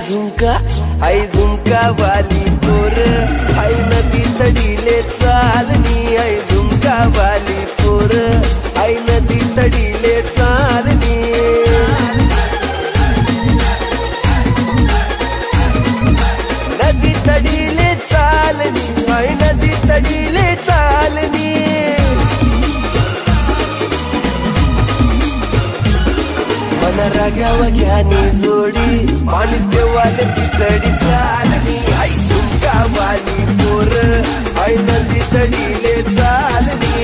झुमका वाली पोर आई नदी तडीले चालनी आई झुमका वाली पोर आई नदी तडीले चालनी नदी तडीले चालनी आई नदी तडीले चालनी मन रागावा घ्यानी जोडी पाणी देवाले तितडी चालनी आई झुमका वाली पोर आई नदी तडीले चालनी